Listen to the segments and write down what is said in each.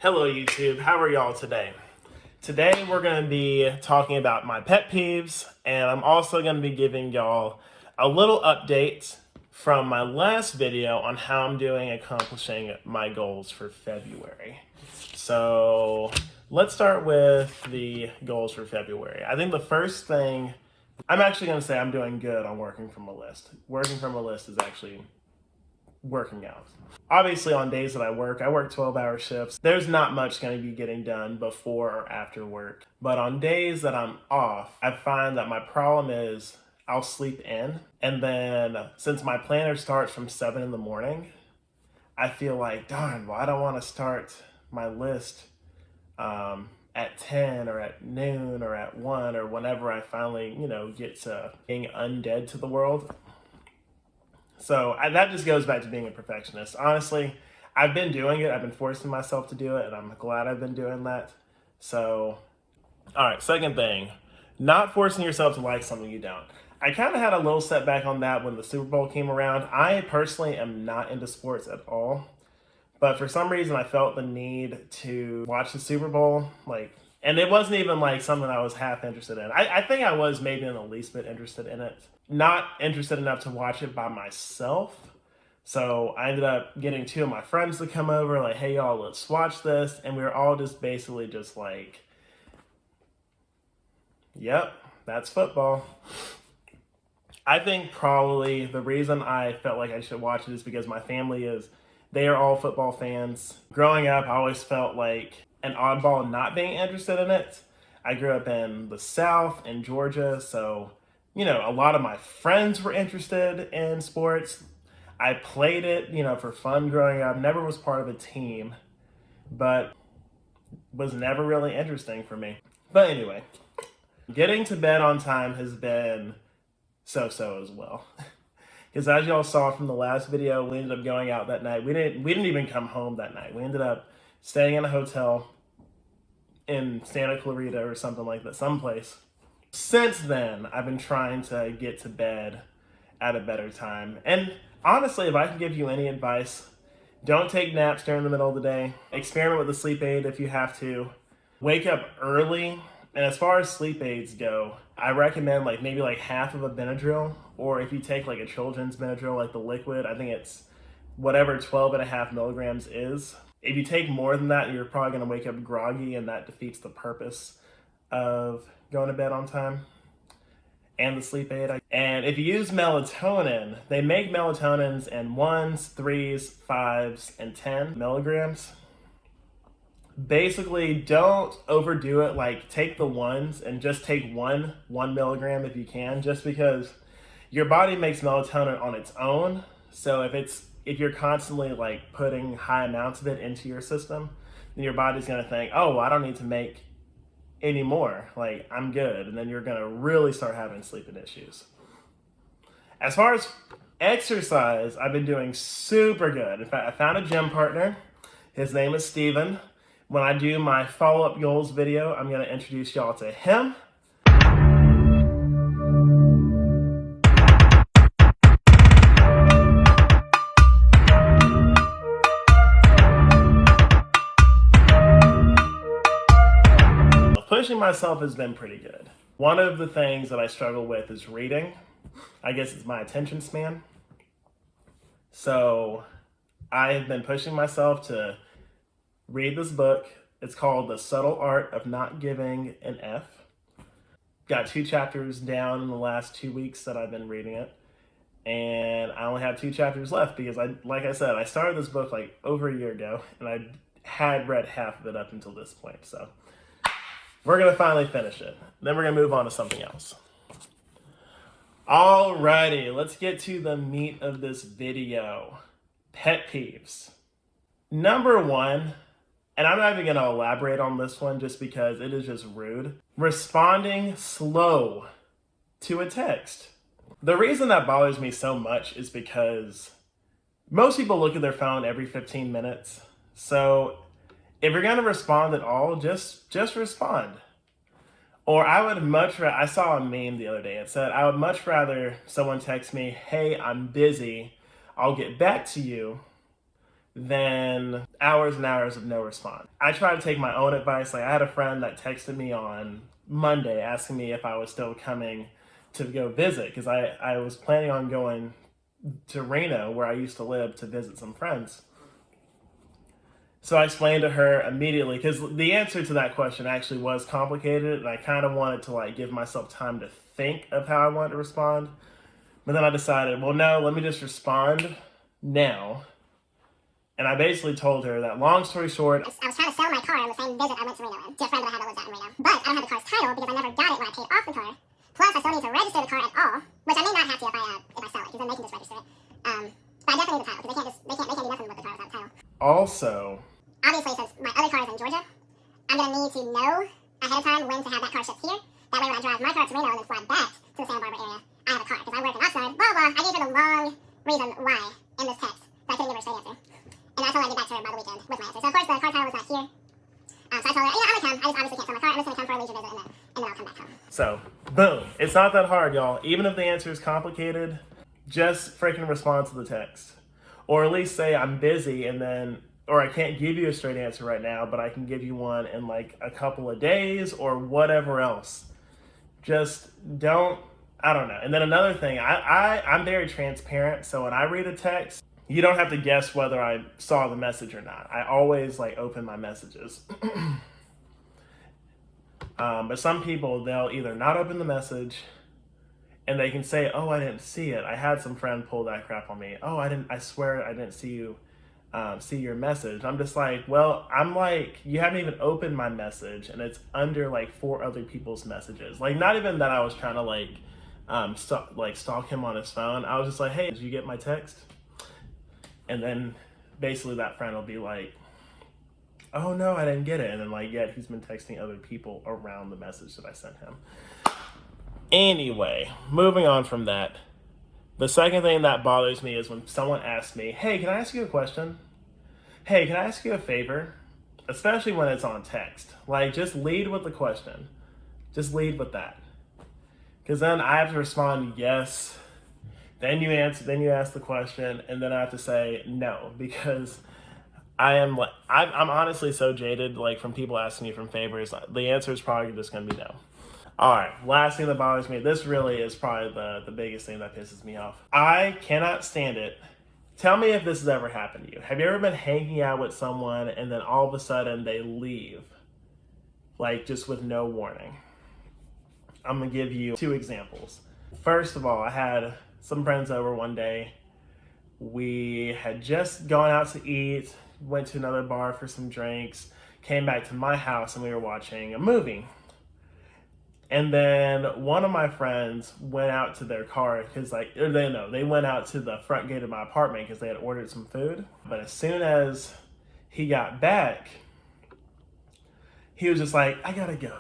Hello YouTube, how are y'all today? Today we're going to be talking about my pet peeves, and I'm also going to be giving y'all a little update from my last video on how I'm doing accomplishing my goals for February. So let's start with the goals for February. I think the first thing, I'm actually going to say I'm doing good on working from a list. Working from a list is actually working out. Obviously, on days that I work 12-hour shifts. There's not much going to be getting done before or after work. But on days that I'm off, I find that my problem is I'll sleep in. And then since my planner starts from 7 in the morning, I feel like, darn, well, I don't want to start my list at 10 or at noon or at 1 or whenever I finally, get to being undead to the world. So that just goes back to being a perfectionist. Honestly, I've been doing it. I've been forcing myself to do it, and I'm glad I've been doing that. So, all right, second thing, not forcing yourself to like something you don't. I kind of had a little setback on that when the Super Bowl came around. I personally am not into sports at all, but for some reason I felt the need to watch the Super Bowl, and it wasn't even like something I was half interested in. I think I was maybe in the least bit interested in it. Not interested enough to watch it by myself. So I ended up getting two of my friends to come over, like, hey y'all, let's watch this. And we were all just basically just like, yep, that's football. I think probably the reason I felt like I should watch it is because my family they are all football fans. Growing up, I always felt like an oddball not being interested in it. I grew up in the South, in Georgia, so a lot of my friends were interested in sports. I played it, for fun growing up. Never was part of a team, but was never really interesting for me. But anyway, getting to bed on time has been so-so as well. Because as y'all saw from the last video, we ended up going out that night. We didn't even come home that night. We ended up staying in a hotel in Santa Clarita or something like that, someplace. Since then, I've been trying to get to bed at a better time. And honestly, if I can give you any advice, don't take naps during the middle of the day. Experiment with the sleep aid if you have to. Wake up early. And as far as sleep aids go, I recommend maybe half of a Benadryl, or if you take a children's Benadryl, like the liquid, I think it's whatever 12.5 milligrams is. If you take more than that, you're probably going to wake up groggy, and that defeats the purpose of going to bed on time and the sleep aid. And if you use melatonin, they make melatonins in 1s, 3s, 5s, and 10 milligrams. Basically, don't overdo it. Take the 1s and just take 1 milligram if you can, just because your body makes melatonin on its own. So if you're constantly putting high amounts of it into your system, then your body's going to think, oh, I don't need to make any more. I'm good. And then you're going to really start having sleeping issues. As far as exercise, I've been doing super good. In fact, I found a gym partner. His name is Steven. When I do my follow-up goals video, I'm going to introduce y'all to him. Pushing myself has been pretty good. One of the things that I struggle with is reading. I guess it's my attention span. So I have been pushing myself to read this book. It's called The Subtle Art of Not Giving an F. Got 2 chapters down in the last 2 weeks that I've been reading it. And I only have 2 chapters left because like I said, I started this book over a year ago, and I had read half of it up until this point. So we're going to finally finish it. Then we're going to move on to something else. Alrighty, let's get to the meat of this video. Pet peeves. Number 1, and I'm not even going to elaborate on this one just because it is just rude. Responding slow to a text. The reason that bothers me so much is because most people look at their phone every 15 minutes. So if you're going to respond at all, just respond. Or I would much rather, I saw a meme the other day. It said, I would much rather someone text me, hey, I'm busy, I'll get back to you, then hours and hours of no response. I try to take my own advice. Like, I had a friend that texted me on Monday asking me if I was still coming to go visit, because I was planning on going to Reno, where I used to live, to visit some friends. So I explained to her immediately, because the answer to that question actually was complicated, and I kind of wanted to like give myself time to think of how I wanted to respond. But then I decided, well, no, let me just respond now. And I basically told her that, long story short, I was trying to sell my car on the same visit I went to Reno in, to a friend that I had that lives out in Reno. But I don't have the car's title because I never got it when I paid off the car. Plus, I still need to register the car at all, which I may not have to if I sell it, because then they can just register it. But I definitely need the title, because they can't do nothing with the car without the title. Also, obviously, since my other car is in Georgia, I'm gonna need to know ahead of time when to have that car shipped here. That way, when I drive my car to Reno and then fly back to the Santa Barbara area, I have a car, because I work in Oxnard, blah, blah. I gave her the long reason why in this text, but I couldn't give her a straight answer. And I told her I'd get back to her by the weekend with my answer. So, of course, the car title was not here. So I told her, I'm gonna come. I just obviously can't sell my car. I'm just gonna come for a leisure visit, and then I'll come back home. So, boom. It's not that hard, y'all. Even if the answer is complicated, just freaking respond to the text. Or at least say, I'm busy, and then, or I can't give you a straight answer right now, but I can give you one in like a couple of days or whatever else. Just don't, I don't know. And then another thing, I'm very transparent. So when I read a text, you don't have to guess whether I saw the message or not. I always like open my messages. But some people, they'll either not open the message and they can say, oh, I didn't see it. I had some friend pull that crap on me. Oh, I swear I didn't see you, see your message. I'm just like, well, I'm like, you haven't even opened my message and it's under like 4 other people's messages. Like, not even that I was trying to like stalk him on his phone. I was just like, hey, did you get my text? And then basically that friend will be like, oh no, I didn't get it. And then like, yet he's been texting other people around the message that I sent him. Anyway, moving on from that. The second thing that bothers me is when someone asks me, hey, can I ask you a question? Hey, can I ask you a favor? Especially when it's on text. Like, just lead with the question. Just lead with that. Because then I have to respond, yes. Then you ask the question, and then I have to say no, because I'm honestly so jaded, like, from people asking me for favors. The answer is probably just going to be no. All right, last thing that bothers me, this really is probably the biggest thing that pisses me off. I cannot stand it. Tell me if this has ever happened to you. Have you ever been hanging out with someone and then all of a sudden they leave? Like, just with no warning. I'm going to give you 2 examples. First of all, I had some friends over one day. We had just gone out to eat, went to another bar for some drinks, came back to my house, and we were watching a movie. And then one of my friends went out to their car because they went out to the front gate of my apartment because they had ordered some food. But as soon as he got back, he was just like, I gotta go.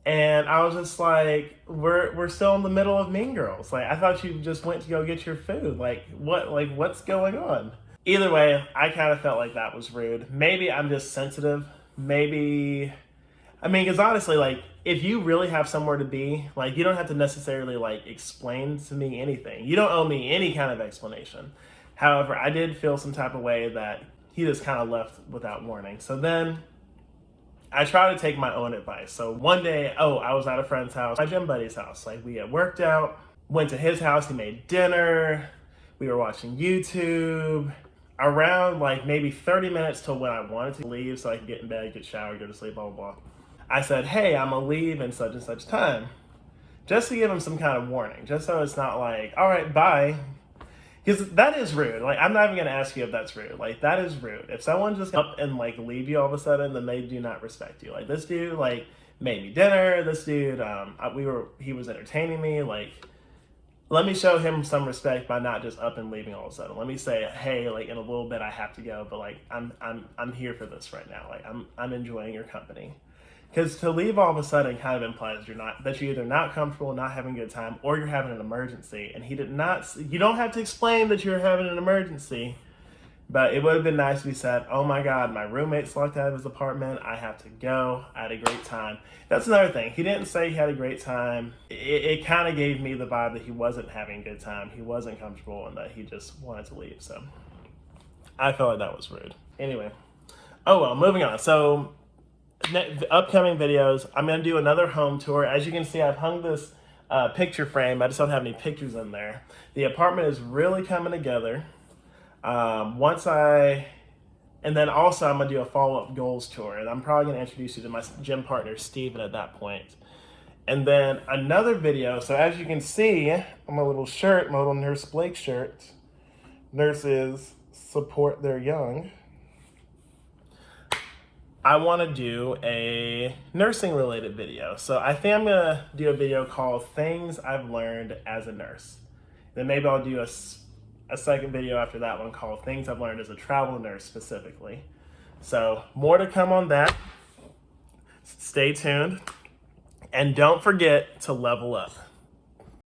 And I was just like, we're still in the middle of Mean Girls. Like, I thought you just went to go get your food. What's going on? Either way, I kind of felt like that was rude. Maybe I'm just sensitive. Maybe, because honestly, like, if you really have somewhere to be, like, you don't have to necessarily, like, explain to me anything. You don't owe me any kind of explanation. However, I did feel some type of way that he just kind of left without warning. So then I try to take my own advice. So one day, I was at a friend's house, my gym buddy's house. Like, we had worked out, went to his house, he made dinner, we were watching YouTube. Around like maybe 30 minutes till when I wanted to leave so I could get in bed, get showered, go to sleep, blah, blah, blah. I said, hey, I'm gonna leave in such and such time. Just to give him some kind of warning, just so it's not like, all right, bye. Because that is rude. Like, I'm not even gonna ask you if that's rude. Like, that is rude. If someone just up and like leave you all of a sudden, then they do not respect you. Like, this dude like made me dinner. This dude, he was entertaining me. Like, let me show him some respect by not just up and leaving all of a sudden. Let me say, hey, like, in a little bit I have to go, but like I'm here for this right now. Like, I'm enjoying your company. Because to leave all of a sudden kind of implies that you're either not comfortable, not having a good time, or you're having an emergency. And he did not. You don't have to explain that you're having an emergency, but it would have been nice to be said, oh my God, my roommate's locked out of his apartment. I have to go. I had a great time. That's another thing. He didn't say he had a great time. It kind of gave me the vibe that he wasn't having a good time. He wasn't comfortable and that he just wanted to leave. So I felt like that was rude. Anyway. Oh well, moving on. So, upcoming videos, I'm going to do another home tour. As you can see, I've hung this picture frame. I just don't have any pictures in there. The apartment is really coming together. And then also I'm going to do a follow-up goals tour. And I'm probably going to introduce you to my gym partner, Steven, at that point. And then another video. So as you can see on my little shirt, my little Nurse Blake shirt, nurses support their young. I want to do a nursing related video. So I think I'm going to do a video called Things I've Learned as a Nurse. Then maybe I'll do a second video after that one called Things I've Learned as a Travel Nurse specifically. So more to come on that. Stay tuned. And don't forget to level up.